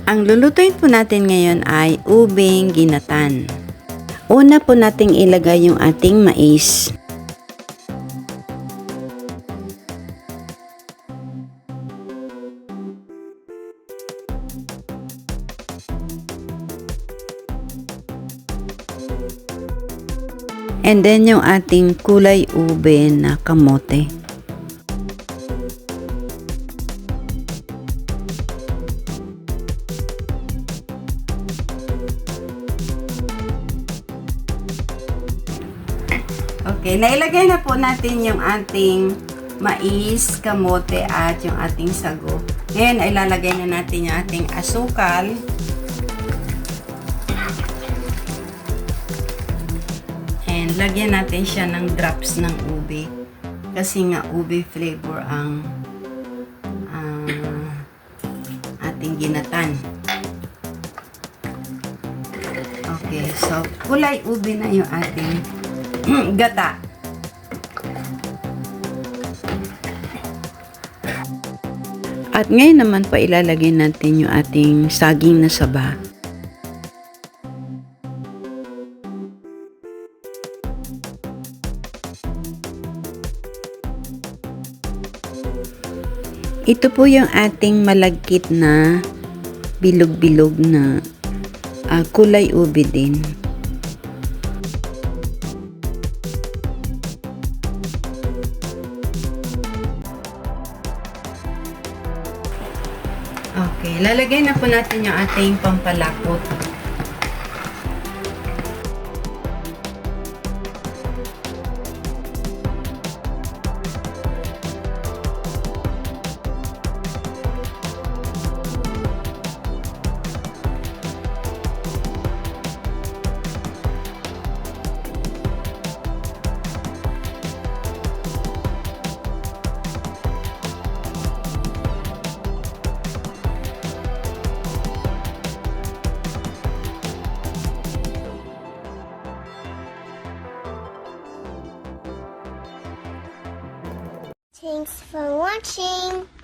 Ang lulutuin po natin ngayon ay ubing ginatan. Una po nating ilagay yung ating mais. And then yung ating kulay ube na kamote. Okay, nailagay na po natin yung ating mais, kamote at yung ating sago. Ngayon ay lalagay na natin yung ating asukal. And lagyan natin siya ng drops ng ube. Kasi nga ube flavor ang ating ginatan. Okay, so kulay ube na yung ating gata. At ngayon naman pa ilalagay natin yung ating saging na saba. Ito po yung ating malagkit na bilog-bilog na kulay ube din. Okay, lalagay na po natin yung ating pampalapot. Thanks for watching.